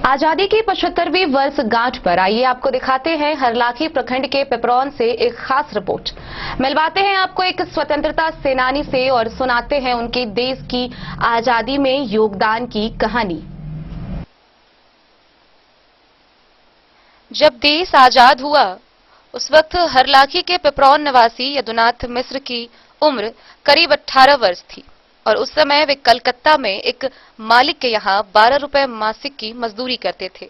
आजादी की 75वीं वर्षगांठ पर आइए आपको दिखाते हैं हरलाखी प्रखंड के पिपरौन से एक खास रिपोर्ट। मिलवाते हैं आपको एक स्वतंत्रता सेनानी से और सुनाते हैं उनके देश की आजादी में योगदान की कहानी। जब देश आजाद हुआ उस वक्त हरलाखी के पिपरौन निवासी यदुनाथ मिश्र की उम्र करीब 18 वर्ष थी और उस समय वे कलकत्ता में एक मालिक के यहाँ 12 रुपए मासिक की मजदूरी करते थे।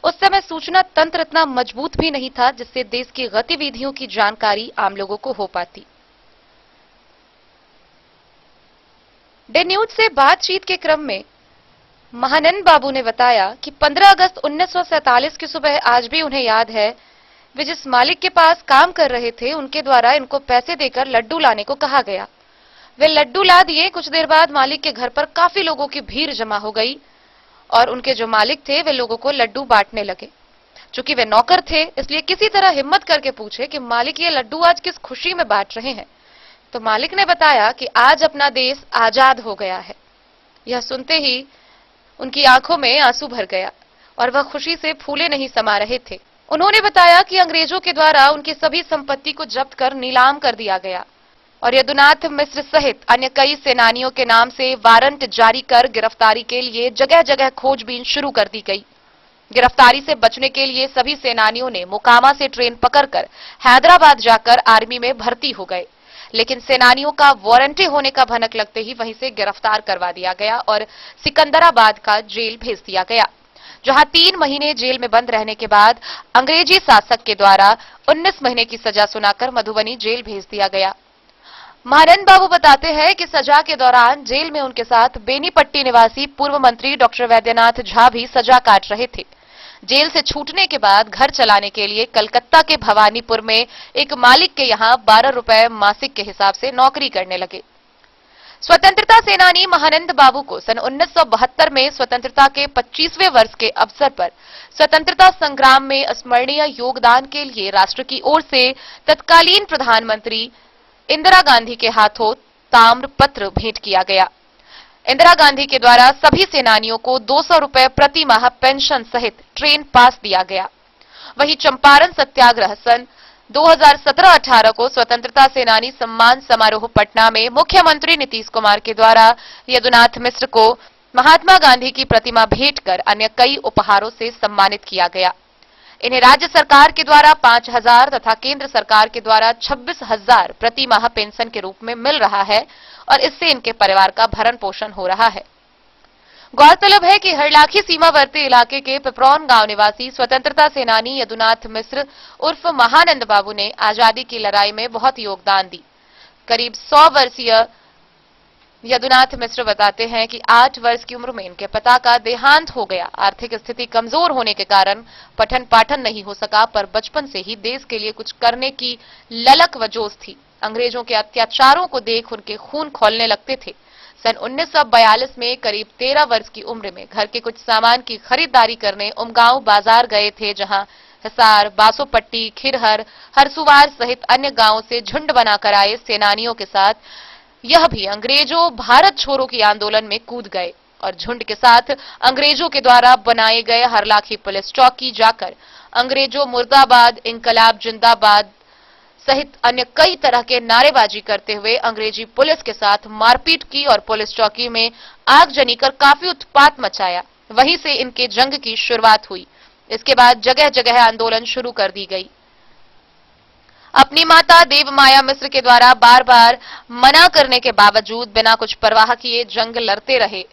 उस समय सूचना तंत्र इतना मजबूत भी नहीं था जिससे देश की गतिविधियों की जानकारी आम लोगों को हो पाती। डे न्यूज से बातचीत के क्रम में महानंद बाबू ने बताया कि 15 अगस्त 1947 की सुबह आज भी उन्हें याद है। वे जिस मालिक के पास काम कर रहे थे उनके द्वारा इनको पैसे देकर लड्डू लाने को कहा गया। वे लड्डू ला दिए। कुछ देर बाद मालिक के घर पर काफी लोगों की भीड़ जमा हो गई और उनके जो मालिक थे वे लोगों को लड्डू बांटने लगे। चूंकि वे नौकर थे इसलिए किसी तरह हिम्मत करके पूछे कि मालिक ये लड्डू आज किस खुशी में बांट रहे हैं। तो मालिक ने बताया कि आज अपना देश आजाद हो गया है। यह सुनते ही उनकी आंखों में आंसू भर गया और वह खुशी से फूले नहीं समा रहे थे। उन्होंने बताया कि अंग्रेजों के द्वारा उनकी सभी संपत्ति को जब्त कर नीलाम कर दिया गया और यदुनाथ मिश्र सहित अन्य कई सेनानियों के नाम से वारंट जारी कर गिरफ्तारी के लिए जगह जगह खोजबीन शुरू कर दी गई। गिरफ्तारी से बचने के लिए सभी सेनानियों ने मोकामा से ट्रेन पकड़कर हैदराबाद जाकर आर्मी में भर्ती हो गए, लेकिन सेनानियों का वारंटी होने का भनक लगते ही वहीं से गिरफ्तार करवा दिया गया और सिकंदराबाद का जेल भेज दिया गया, जहां 3 महीने जेल में बंद रहने के बाद अंग्रेजी शासक के द्वारा 19 महीने की सजा सुनाकर मधुबनी जेल भेज दिया गया। महानंद बाबू बताते हैं कि सजा के दौरान जेल में उनके साथ बेनीपट्टी निवासी पूर्व मंत्री डॉक्टर वैद्यनाथ झा भी सजा काट रहे थे। जेल से छूटने के बाद घर चलाने के लिए कलकत्ता के भवानीपुर में एक मालिक के यहाँ 12 रुपए मासिक के हिसाब से नौकरी करने लगे। स्वतंत्रता सेनानी महानंद बाबू को सन 1972 में स्वतंत्रता के 25वें वर्ष के अवसर पर स्वतंत्रता संग्राम में स्मरणीय योगदान के लिए राष्ट्र की ओर से तत्कालीन प्रधानमंत्री इंदिरा गांधी के हाथों ताम्र पत्र भेंट किया गया। इंदिरा गांधी के द्वारा सभी सेनानियों को 200 रुपए प्रति माह पेंशन सहित ट्रेन पास दिया गया। वहीं चंपारण सत्याग्रह सन 2017-18 को स्वतंत्रता सेनानी सम्मान समारोह पटना में मुख्यमंत्री नीतीश कुमार के द्वारा यदुनाथ मिश्र को महात्मा गांधी की प्रतिमा भेंट कर अन्य कई उपहारों से सम्मानित किया गया। इन्हें राज्य सरकार के द्वारा 5,000 तथा केंद्र सरकार के द्वारा 26,000 प्रति माह पेंशन के रूप में मिल रहा है और इससे इनके परिवार का भरण पोषण हो रहा है। गौरतलब है कि हरलाखी सीमावर्ती इलाके के पिपरौन गांव निवासी स्वतंत्रता सेनानी यदुनाथ मिश्र उर्फ महानंद बाबू ने आजादी की लड़ाई में बहुत योगदान दी। करीब 100 वर्षीय यदुनाथ मिश्र बताते हैं कि 8 वर्ष की उम्र में इनके पिता का देहांत हो गया। आर्थिक स्थिति कमजोर होने के कारण पठन पाठन नहीं हो सका, पर बचपन से ही देश के लिए कुछ करने की ललक व जोश थी। अंग्रेजों के अत्याचारों को देख उनके खून खौलने लगते थे। सन 1942 में करीब 13 वर्ष की उम्र में घर के कुछ सामान की खरीदारी करने उमगांव बाजार गए थे, जहां हिसार, बासोपट्टी, खिरहर, हरसुवार सहित अन्य गांवों से झुंड बनाकर आए सेनानियों के साथ यह भी अंग्रेजों भारत छोड़ो की आंदोलन में कूद गए और झुंड के साथ अंग्रेजों के द्वारा बनाए गए हरलाखी पुलिस चौकी जाकर अंग्रेजों मुर्दाबाद, इंकलाब जिंदाबाद सहित अन्य कई तरह के नारेबाजी करते हुए अंग्रेजी पुलिस के साथ मारपीट की और पुलिस चौकी में आगजनी कर काफी उत्पात मचाया। वहीं से इनके जंग की शुरुआत हुई। इसके बाद जगह जगह आंदोलन शुरू कर दी गई। अपनी माता देवमाया मिश्र के द्वारा बार बार मना करने के बावजूद बिना कुछ परवाह किए जंग लड़ते रहे,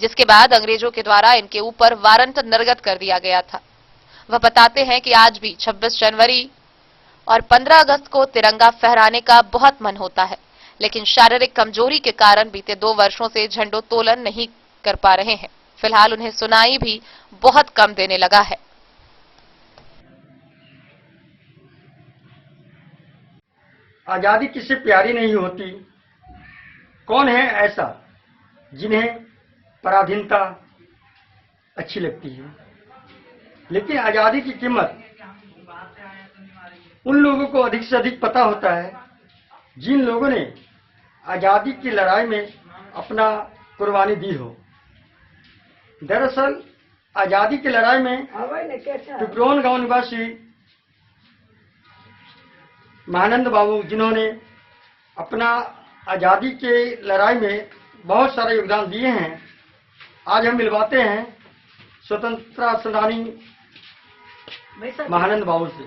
जिसके बाद अंग्रेजों के द्वारा इनके ऊपर वारंट निर्गत कर दिया गया था। वह बताते हैं कि आज भी 26 जनवरी और 15 अगस्त को तिरंगा फहराने का बहुत मन होता है, लेकिन शारीरिक कमजोरी के कारण बीते 2 वर्षों से झंडोत्तोलन नहीं कर पा रहे हैं। फिलहाल उन्हें सुनाई भी बहुत कम देने लगा है। आजादी किससे प्यारी नहीं होती। कौन है ऐसा जिन्हें पराधीनता अच्छी लगती है, लेकिन आजादी की कीमत उन लोगों को अधिक से अधिक पता होता है जिन लोगों ने आजादी की लड़ाई में अपना कुर्बानी दी हो। दरअसल आजादी की लड़ाई में पिपरोन गांव निवासी महानंद बाबू, जिन्होंने अपना आजादी के लड़ाई में बहुत सारे योगदान दिए हैं, आज हम मिलवाते हैं स्वतंत्रता सेनानी महानंद बाबू से।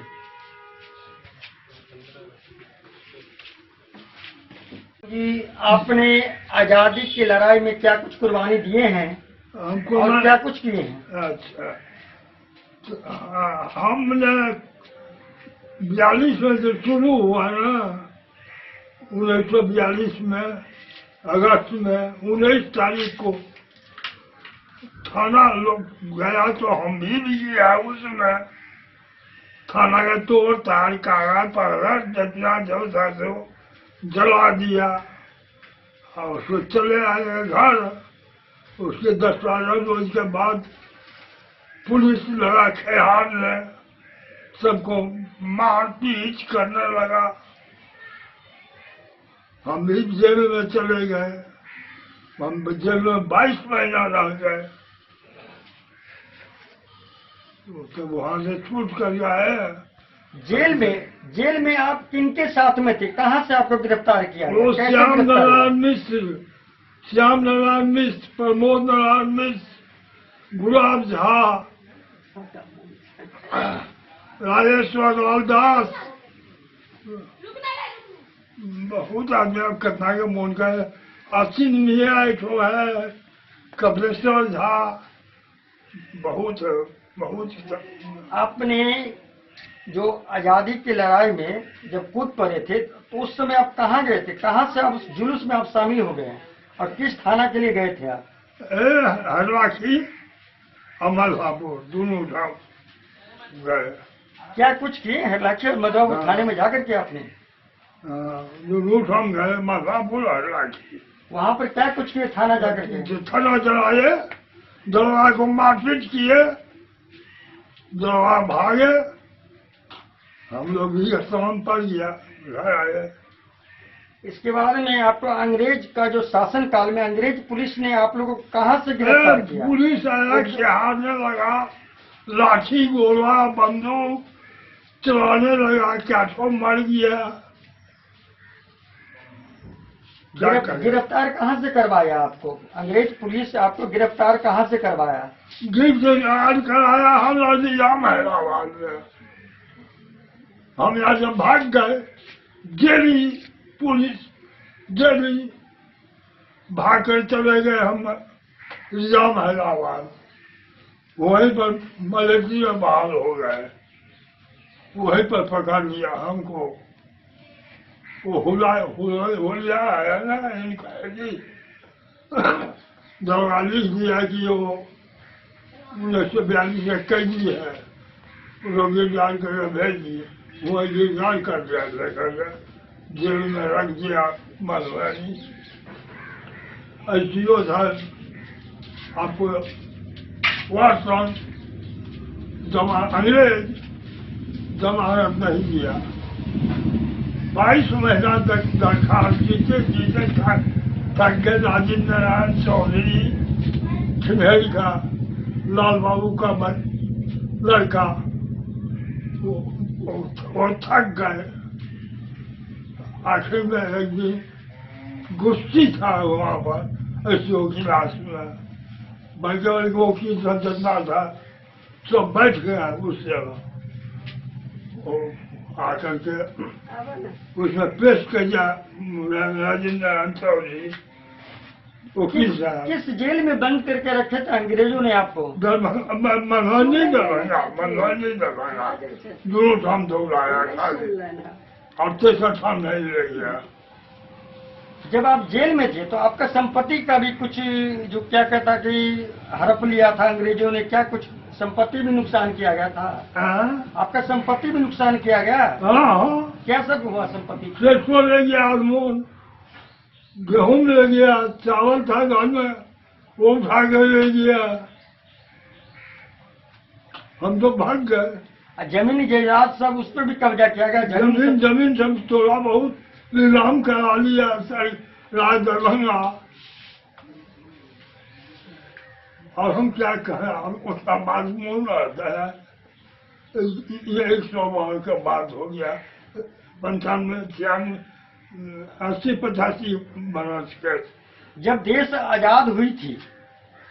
जी, आपने आजादी की लड़ाई में क्या कुछ कुर्बानी दिए हैं हमको और क्या कुछ किए हैं? अच्छा, तो, हमने 42 में जो शुरू हुआ ना, 1942 में अगस्त में 19 तारीख को थाना लोग गया, तो हम भी गया उसमें। थाना का तोड़ ताड़ कागज पकड़ा, जितना जो था सो जला दिया और उसको चले आए घर। उसके 10-12 रोज के बाद पुलिस लगा, खेहार ने सबको मार पीट करने लगा। हम भी जेल में चले गए। हम जेल में 22 महीना रह गए। तो वहां से छूट कर आए। जेल में आप किनके साथ में थे? कहाँ से आपको गिरफ्तार किया गया? वो कैसे श्याम गिरफ्तार हुआ? नारायण मिश्र, प्रमोद नारायण मिश्र, गुलाब झा, राजेश्वर लाल दास, बहुत आदमी। अब कथा के मोन का असीन मिया एक है, कपिलेश्वर झा, बहुत। आपने जो आजादी की लड़ाई में जब कूद पड़े थे, तो उस समय आप कहाँ गए थे? कहाँ से आप उस जुलूस में आप शामिल हो गए और किस थाना के लिए गए थे आप? हरवाखी, अमलहापुर, दोनों उठाओ गए। क्या कुछ किए हरलाखी और मधुआपुर थाने में जाकर के आपने? दोनों हम गए, मलहापुर, हरवाखी। वहाँ पर क्या कुछ किए थाना जाकर के? जो थाना चलाए, दरबार को मारपीट किए, दरबार भागे। हम लोग भी समान पड़ गया, घर आए। इसके बाद में आपको अंग्रेज का जो शासन काल में अंग्रेज पुलिस ने आप लोगों को कहाँ से गिरफ्तार किया? पुलिस आया, खेहारने लगा, लाठी गोला बंदूक चलाने लगा, क्या ठो मर गया। गिरफ्तार कहाँ से करवाया आपको? अंग्रेज पुलिस आपको गिरफ्तार कहाँ से करवाया? गिरफ्तार कराया हमारा निजाम हैदराबाद में। हम यहाँ से भाग गए, दिल्ली पुलिस, दिल्ली भाग कर चले गए हम निजाम हैदराबाद। वहीं पर मलेशिया में बहाल हो गए, वहीं पर पकड़ लिया हमको। वो हुलिया है ना इनका जी, दरगाह लिख दिया कि वो 1942 में कैदी है, लोग गिरफ्तार करके भेज दिए। वो गिरफ्तार कर दिया, लेकर जेल में रख दिया मधुबनी। ऐसी था आपको वास्तव अंग्रेज जमानत नहीं दिया। 22 महीना तक दरखास्त जीते थक गए। राजेंद्र नारायण चौधरी खिमेरी का, लाल बाबू का लड़का, वो थक गए। आखिर में एक दिन गुस्ती था वहाँ पर ऐसी क्लास में, बल्कि वकील का जितना था सब बैठ गया उस जगह। आकर के उसमें पेश कर दिया राजेंद्र नारायण चौधरी वकील साहब। किस जेल में बंद करके रखे थे अंग्रेजों ने आपको? मनोरंजन दरभंगा दोनों ठाम दौड़ाया खाली, और तेसर ठाम नहीं ले गया। जब आप जेल में थे तो आपका संपत्ति का भी कुछ जो क्या कहता कि हड़प लिया था अंग्रेजों ने, क्या कुछ संपत्ति भी नुकसान किया गया था? आपका संपत्ति भी नुकसान किया गया? हाँ, क्या सब हुआ संपत्ति? सरसों ले गया, गेहूं ले गया, चावल था घर में वो उठा के ले गया। हम तो भाग गए। जमीन जायदाद सब उस पर भी कब्जा किया गया? जमीन सब थोड़ा बहुत नीलाम करा लिया राज दरभंगा। और हम क्या कहें, हम उसका बात मूल रहता है। ये 100 वर्ष का बात हो गया, 95, 96, 80-85 बरस के। जब देश आजाद हुई थी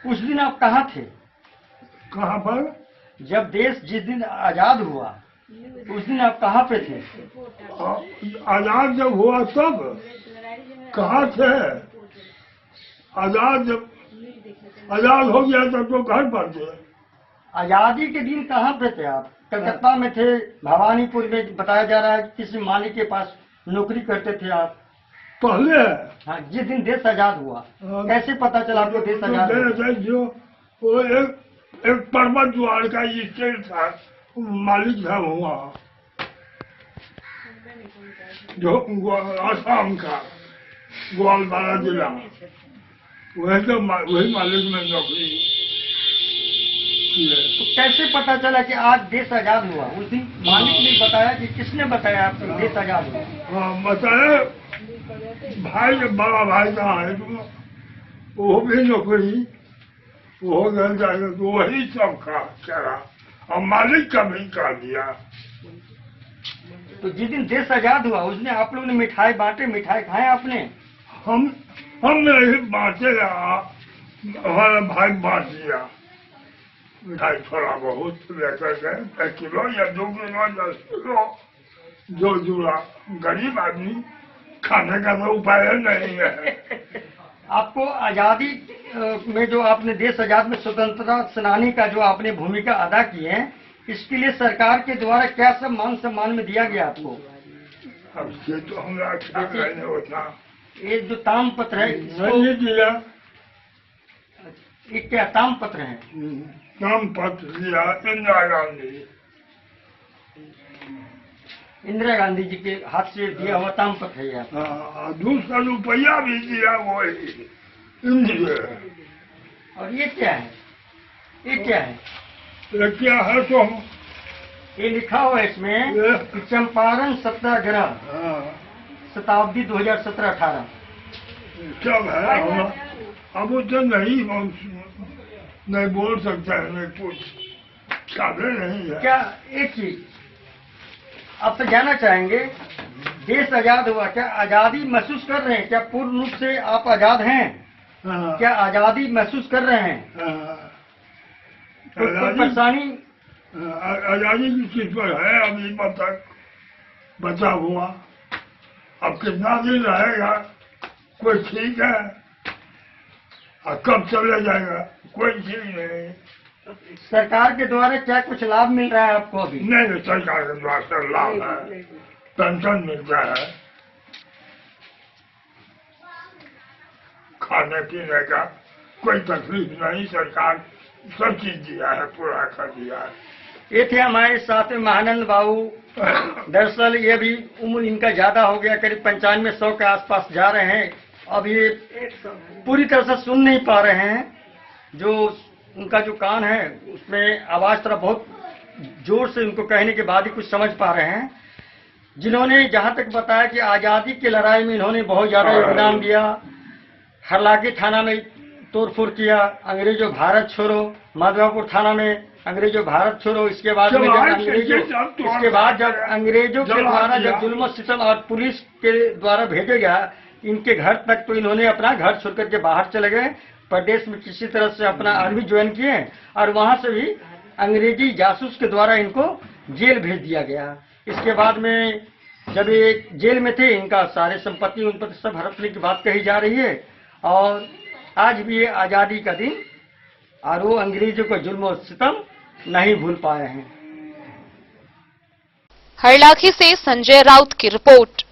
उस दिन आप कहाँ थे? कहाँ पर? जब देश जिस दिन आजाद हुआ उस दिन आप कहाँ पे थे? आजाद जब हुआ तब कहाँ थे? आजाद जब आजाद हो गया तब तो घर पर थे। आजादी के दिन कहाँ पे थे आप? कलकत्ता में थे, भवानीपुर में बताया जा रहा है कि किसी मालिक के पास नौकरी करते थे आप। पहले हाँ, जिस दिन देश आजाद हुआ कैसे पता चला आपको देश आजाद हुआ? जो वो एक पर्वत द्वार का स्टेट था, मालिक था हुआ, जो आसाम का ग्वालपारा जिला, वही मालिक में नौकरी की है। तो कैसे पता चला कि आज देश आजाद हुआ? उस दिन मालिक ने बताया कि किसने बताया आपको देश आजाद हुआ? हाँ, बताया भाई, बड़ा भाई कहाँ है, तो वो भी नौकरी, वो घर जाएगा, तो वही सब करा और मालिक का भी कर दिया। तो जिस दिन देश आजाद हुआ उस दिन आप लोगों ने मिठाई बांटे, मिठाई खाए आपने? हम नहीं बांटे, हमारा भाई बांट दिया मिठाई, थोड़ा बहुत लेकर गए, 1 किलो या 2 किलो 10 किलो, जो जुड़ा। गरीब आदमी, खाने का तो उपाय नहीं है। आपको आजादी में जो आपने देश आजाद में स्वतंत्रता सेनानी का जो आपने भूमिका अदा की है, इसके लिए सरकार के द्वारा क्या सब मान सम्मान में दिया गया आपको? अब ये तो हमारा क्या कहने होता। ये जो तामपत्र है नहीं दिया, ये क्या तामपत्र है? नाम पत्र दिया इंदिरा गांधी, इंदिरा गांधी जी के हाथ से दिया हुआ तामपत्र है यह। 200 रुपया भी दिया वही इंदिरा। और ये क्या है? ये क्या है? ये क्या है? तो ये लिखा हुआ है इसमें कि चंपारण सत्याग्रह शताब्दी 2017-18। सब है, अब वो तो नहीं बोल सकता है, नहीं कुछ साधे नहीं है। क्या एक चीज आपसे जानना चाहेंगे, देश आजाद हुआ, क्या आजादी महसूस कर रहे हैं? क्या पूर्ण रूप से आप आजाद हैं? क्या आजादी महसूस कर रहे हैं? कोई परेशानी? आजादी की चीज पर है अभी तक बचा हुआ, अब कितना दिन रहेगा कोई ठीक है, और कब चले जाएगा कोई ठीक नहीं। सरकार के द्वारा क्या कुछ लाभ मिल रहा है आपको अभी? नहीं, सरकार के द्वारा से लाभ है, पेंशन मिलता है, खाने पीने का कोई तकलीफ नहीं, सरकार सब चीज दिया है, पूरा कर दिया है। ये थे हमारे साथ में महानंद बाबू। दरअसल ये भी उम्र इनका ज्यादा हो गया, करीब 95-100 के आसपास जा रहे हैं। अब ये पूरी तरह से सुन नहीं पा रहे हैं, जो उनका जो कान है उसमें आवाज थोड़ा बहुत जोर से उनको कहने के बाद ही कुछ समझ पा रहे हैं। जिन्होंने जहां तक बताया कि आजादी की लड़ाई में इन्होंने बहुत ज्यादा योगदान दिया, हरलागी थाना में तोड़फोड़ किया, अंग्रेजों भारत छोड़ो, माधवापुर थाना में अंग्रेजों भारत छोड़ो, इसके बाद में जब अंग्रेजों के द्वारा जब जुल्म सितम और पुलिस के द्वारा भेजा गया इनके घर तक, तो इन्होंने अपना घर छोड़ करके बाहर चले गए, प्रदेश में किसी तरह से अपना आर्मी ज्वाइन किए, और वहां से भी अंग्रेजी जासूस के द्वारा इनको जेल भेज दिया गया। इसके बाद में जब ये जेल में थे, इनका सारे संपत्ति उन पर सब हड़पने की बात कही जा रही है, और आज भी ये आजादी का दिन, और वो अंग्रेजों का जुल्म और सितम नहीं भूल पाए हैं। हरलाखी से संजय राउत की रिपोर्ट।